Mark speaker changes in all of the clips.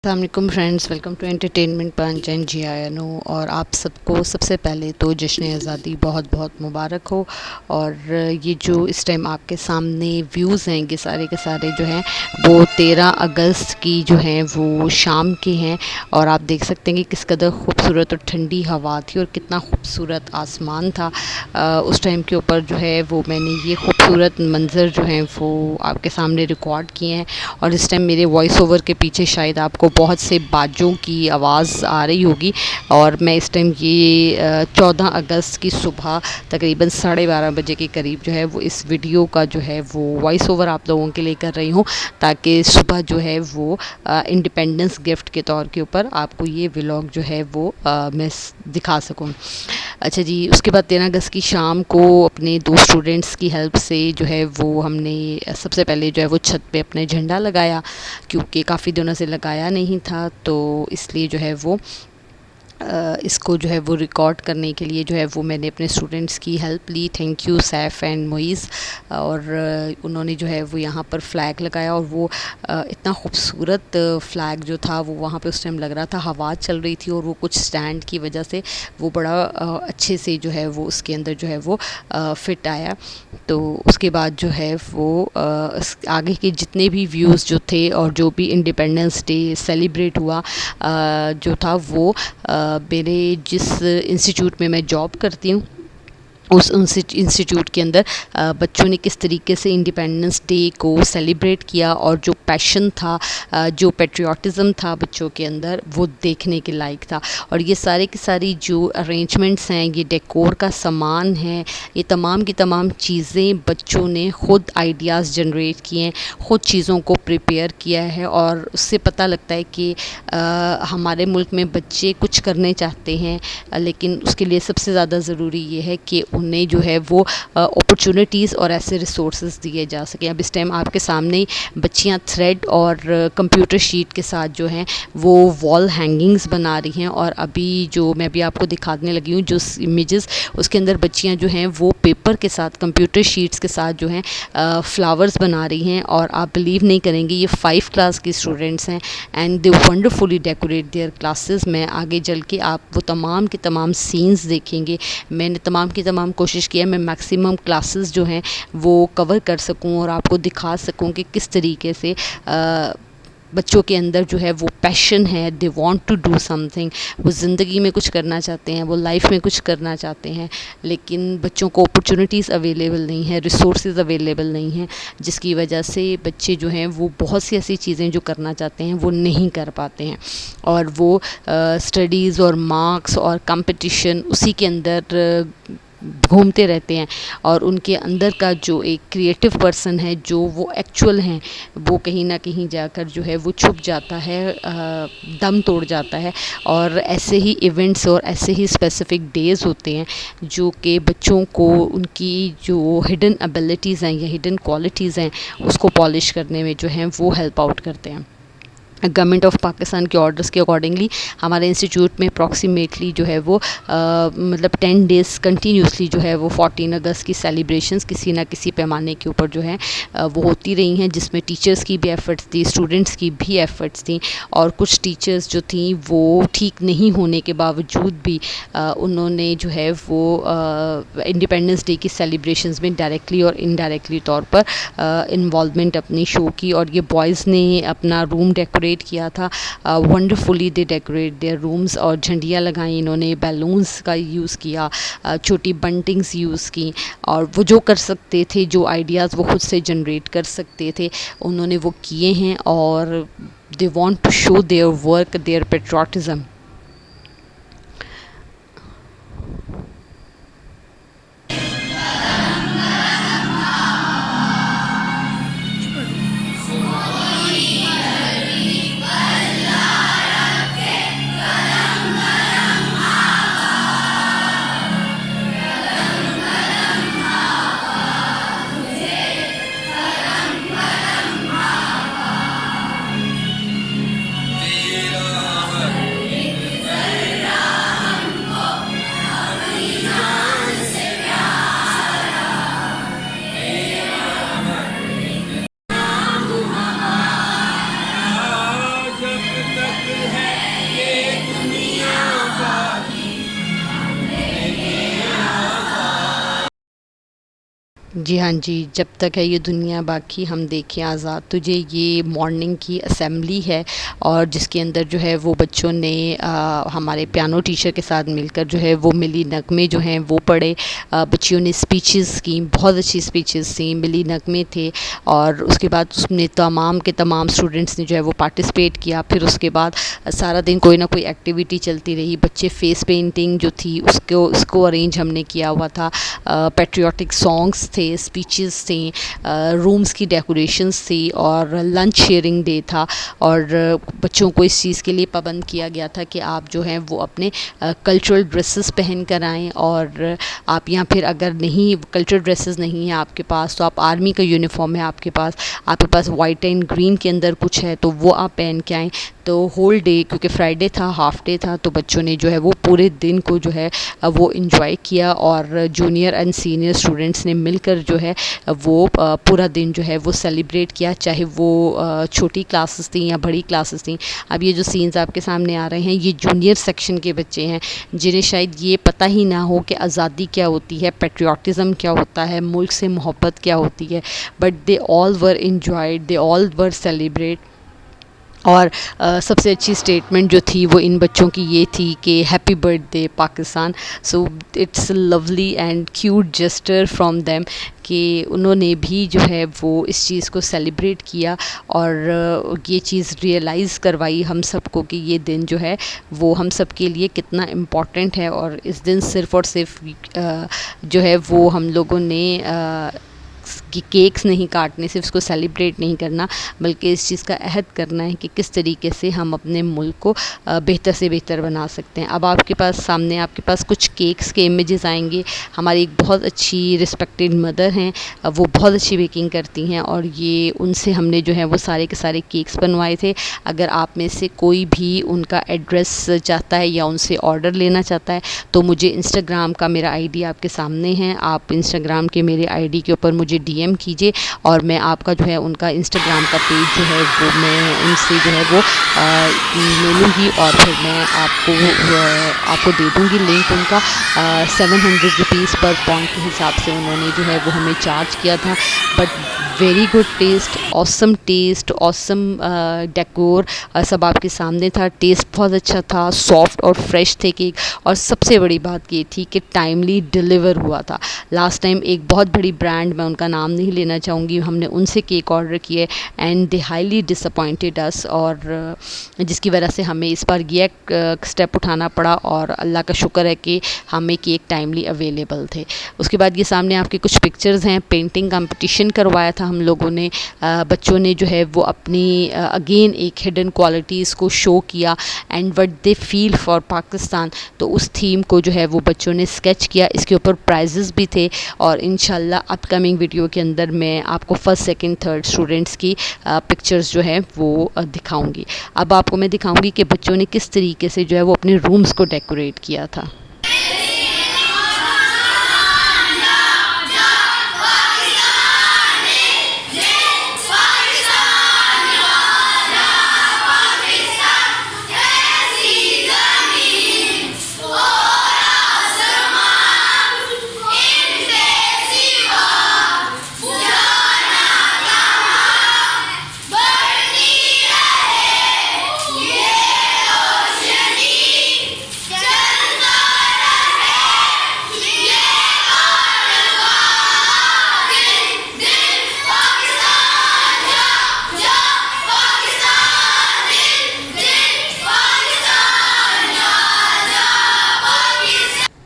Speaker 1: अस्सलामुअलैकुम friends, welcome to entertainment punch and GINO। और आप सबको सबसे पहले तो जश्न आज़ादी बहुत बहुत मुबारक हो। और ये जो इस टाइम आपके सामने व्यूज़ हैं ये सारे के सारे जो हैं वो 13 अगस्त की जो हैं वो शाम के हैं। और आप देख सकते हैं कि किस कदर खूबसूरत और ठंडी हवा थी और कितना खूबसूरत आसमान था उस टाइम के ऊपर जो है वो मैंने ये खूबसूरत मंज़र जो हैं वो आपके सामने रिकॉर्ड किए हैं। और इस टाइम मेरे वॉइस ओवर के पीछे शायद आपको बहुत से बाजों की आवाज़ आ रही होगी। और मैं इस टाइम ये 14 अगस्त की सुबह तकरीबन 12:30 बजे के करीब जो है वो इस वीडियो का जो है वो वॉइस ओवर आप लोगों के लिए कर रही हूँ, ताकि सुबह जो है वो इंडिपेंडेंस गिफ्ट के तौर के ऊपर आपको ये व्लॉग जो है वो मैं दिखा सकूँ। अच्छा जी, उसके बाद 13 अगस्त की शाम को अपने 2 स्टूडेंट्स की हेल्प से जो है वो हमने सबसे पहले जो है वो छत पे अपने झंडा लगाया, क्योंकि काफ़ी दिनों से लगाया नहीं था, तो इसलिए जो है वो इसको जो है वो रिकॉर्ड करने के लिए जो है वो मैंने अपने स्टूडेंट्स की हेल्प ली। Thank you Saif and Moiz. और उन्होंने जो है वो यहाँ पर फ्लैग लगाया और वो इतना खूबसूरत फ्लैग जो था वो वहाँ पे उस टाइम लग रहा था। हवा चल रही थी और वो कुछ स्टैंड की वजह से वो बड़ा अच्छे से जो है वो उसके अंदर जो है वो फिट आया। तो उसके बाद जो है वो आगे के जितने भी व्यूज़ जो थे और जो भी इंडिपेंडेंस डे सेलिब्रेट हुआ जो था वो मेरे जिस इंस्टीट्यूट में मैं जॉब करती हूँ उस इंस्टीट्यूट के अंदर बच्चों ने किस तरीके से इंडिपेंडेंस डे को सेलिब्रेट किया और जो पैशन था, जो पेट्रियाटिज़म था बच्चों के अंदर, वो देखने के लायक था। और ये सारे की सारी जो अरेंजमेंट्स हैं, ये डेकोर का सामान है, ये तमाम की तमाम चीज़ें बच्चों ने ख़ुद आइडियाज़ जनरेट किए हैं, ख़ुद चीज़ों को प्रिपेयर किया है। और उससे पता लगता है कि हमारे मुल्क में बच्चे कुछ करने चाहते हैं, लेकिन उसके लिए सबसे ज़्यादा ज़रूरी ये है कि उन्हें जो है वो अपॉर्चुनिटीज़ और ऐसे रिसोर्सेज दिए जा सकें। अब इस टाइम आपके सामने बच्चियां थ्रेड और कंप्यूटर शीट के साथ जो हैं वो वॉल हैंगिंग्स बना रही हैं। और अभी जो मैं भी आपको दिखाने लगी हूँ जो इमेजेस, उसके अंदर बच्चियां जो हैं वो पेपर के साथ, कंप्यूटर शीट्स के साथ जो हैं फ्लावर्स बना रही हैं। और आप बिलीव नहीं करेंगे, ये 5 क्लास की स्टूडेंट्स हैं and they wonderfully decorate there classes में। आगे चल के आप वो तमाम के तमाम सीन्स देखेंगे। मैंने तमाम की तमाम कोशिश किया मैं मैक्सिमम क्लासेस जो हैं वो कवर कर सकूं और आपको दिखा सकूं कि किस तरीके से बच्चों के अंदर जो है वो पैशन है, they want to do something. वो ज़िंदगी में कुछ करना चाहते हैं, वो लाइफ में कुछ करना चाहते हैं, लेकिन बच्चों को अपॉर्चुनिटीज़ अवेलेबल नहीं है, रिसोर्सेज अवेलेबल नहीं हैं, जिसकी वजह से बच्चे जो हैं वो बहुत सी ऐसी चीज़ें जो करना चाहते हैं वो नहीं कर पाते हैं। और वो स्टडीज़ और मार्क्स और कंपटीशन उसी के अंदर घूमते रहते हैं। और उनके अंदर का जो एक क्रिएटिव पर्सन है, जो वो एक्चुअल हैं, वो कहीं ना कहीं जाकर जो है वो छुप जाता है, दम तोड़ जाता है। और ऐसे ही इवेंट्स और ऐसे ही स्पेसिफिक डेज़ होते हैं जो कि बच्चों को उनकी जो हिडन एबिलिटीज़ हैं या हिडन क्वालिटीज़ हैं उसको पॉलिश करने में जो हैं वो हेल्प आउट करते हैं। गवर्नमेंट ऑफ पाकिस्तान के ऑर्डर्स के अकॉर्डिंगली हमारे इंस्टीट्यूट में अप्रॉक्सीमेटली जो है वो मतलब 10 डेज़ कंटिन्यूसली जो है वो 14 अगस्त की सेलिब्रेशंस किसी ना किसी पैमाने के ऊपर जो है वो होती रही हैं, जिसमें टीचर्स की भी एफ़र्ट्स थी, स्टूडेंट्स की भी एफ़र्ट्स थी। और कुछ टीचर्स जो थी वो ठीक नहीं होने के बावजूद भी उन्होंने जो है वो इंडिपेंडेंस डे की सेलिब्रेशंस में डायरेक्टली और इनडायरेक्टली तौर पर इन्वॉल्वमेंट अपनी शो की। और ये बॉयज़ ने अपना रूम डेकोरेट किया था, wonderfully they decorate their rooms. और झंडियाँ लगाई इन्होंने, बैलून्स का यूज़ किया, छोटी बंटिंग्स यूज़ की। और वो जो कर सकते थे, जो आइडियाज़ वो खुद से जनरेट कर सकते थे, उन्होंने वो किए हैं। और they want to show their work, their patriotism. जी हाँ जी, जब तक है ये दुनिया बाकी हम देखें आज़ाद तुझे, ये मॉर्निंग की असेंबली है और जिसके अंदर जो है वो बच्चों ने हमारे पियानो टीचर के साथ मिलकर जो है वो मिली नगमे जो हैं वो पढ़े। बच्चियों ने स्पीचेस की, बहुत अच्छी स्पीचेस थी, मिली नगमे थे और उसके बाद उसमें तमाम के तमाम स्टूडेंट्स ने जो है वो पार्टिसिपेट किया। फिर उसके बाद सारा दिन कोई ना कोई एक्टिविटी चलती रही। बच्चे फेस पेंटिंग जो थी उसको अरेंज हमने किया हुआ था, पैट्रियोटिक सॉन्ग्स थे, स्पीचेस थी, रूम्स की डेकोरेशंस थी और लंच शेयरिंग डे था। और बच्चों को इस चीज़ के लिए पाबंद किया गया था कि आप जो हैं वो अपने कल्चरल ड्रेसेस पहन कर आएँ और आप या फिर अगर नहीं कल्चरल ड्रेसेस नहीं है आपके पास तो आप आर्मी का यूनिफॉर्म है आपके पास वाइट एंड ग्रीन के अंदर कुछ है तो वो आप पहन के आएँ। तो होल डे, क्योंकि फ्राइडे था, हाफ डे था, तो बच्चों ने जो है वो पूरे दिन को जो है वो इन्जॉय किया और जूनियर एंड सीनियर स्टूडेंट्स ने मिलकर जो है वो पूरा दिन जो है वो सेलिब्रेट किया, चाहे वो छोटी क्लासेस थी या बड़ी क्लासेस थी। अब ये जो सीन्स आपके सामने आ रहे हैं ये जूनियर सेक्शन के बच्चे हैं जिन्हें शायद ये पता ही ना हो कि आज़ादी क्या होती है, पेट्रियाटिज़म क्या होता है, मुल्क से मोहब्बत क्या होती है, but they all were enjoyed, they all were celebrate. और सबसे अच्छी स्टेटमेंट जो थी वो इन बच्चों की ये थी कि happy birthday Pakistan. So it's lovely and cute gesture from them कि उन्होंने भी जो है वो इस चीज़ को सेलिब्रेट किया और ये चीज़ रियलाइज़ करवाई हम सबको कि ये दिन जो है वो हम सब के लिए कितना इम्पॉर्टेंट है। और इस दिन सिर्फ़ और सिर्फ जो है वो हम लोगों ने कि केक्स नहीं काटने, सिर्फ उसको सेलिब्रेट नहीं करना, बल्कि इस चीज़ का अहद करना है कि किस तरीके से हम अपने मुल्क को बेहतर से बेहतर बना सकते हैं। अब आपके पास कुछ केक्स के इमेजेस आएंगे। हमारी एक बहुत अच्छी रिस्पेक्टेड मदर हैं, वो बहुत अच्छी बेकिंग करती हैं और ये उनसे हमने जो है वो सारे के सारे केक्स बनवाए थे। अगर आप में से कोई भी उनका एड्रेस चाहता है या उनसे ऑर्डर लेना चाहता है तो मुझे इंस्टाग्राम का मेरा आईडी आपके सामने है, आप इंस्टाग्राम के मेरे आईडी के ऊपर मुझे डीएम कीजिए और मैं आपका जो है उनका इंस्टाग्राम का पेज जो है वो मैं उनसे जो है वो ले लूँगी और फिर मैं आपको दे दूँगी लिंक उनका। 700 रुपीज़ पर पाउंड के हिसाब से उन्होंने जो है वो हमें चार्ज किया था, but very good taste, awesome decor, सब आपके सामने था। टेस्ट बहुत अच्छा था, सॉफ्ट और फ्रेश थे केक और सबसे बड़ी बात ये थी कि टाइमली डिलीवर हुआ था। लास्ट टाइम एक बहुत बड़ी ब्रांड, मैं उनका नाम नहीं लेना चाहूँगी, हमने उनसे केक ऑर्डर किए एंड दे हाईली डिसअपॉइंटेड अस और जिसकी वजह से हमें इस बार ये स्टेप उठाना पड़ा और अल्लाह का शुक्र है कि हमें केक टाइमली अवेलेबल थे। उसके बाद ये सामने आपके कुछ पिक्चर्स हैं। पेंटिंग कंपटीशन करवाया था हम लोगों ने, बच्चों ने जो है वो अपनी अगेन एक हिडन क्वालिटीज़ को शो किया and what they feel for Pakistan, तो उस थीम को जो है वो बच्चों ने स्केच किया। इसके ऊपर प्राइजेस भी थे और इंशाल्लाह अपकमिंग वीडियो के अंदर मैं आपको फर्स्ट सेकंड थर्ड स्टूडेंट्स की पिक्चर्स जो है वो दिखाऊंगी। अब आपको मैं दिखाऊंगी कि बच्चों ने किस तरीके से जो है वो अपने रूम्स को डेकोरेट किया था।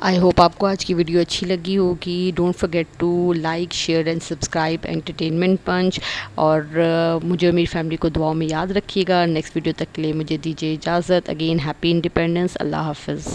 Speaker 1: आई होप आपको आज की वीडियो अच्छी लगी होगी। Don't forget to like share and subscribe entertainment punch और मुझे और मेरी फैमिली को दुआओं में याद रखिएगा। नेक्स्ट वीडियो तक के लिए मुझे दीजिए इजाज़त। Again happy independence. अल्लाह हाफ़िज़।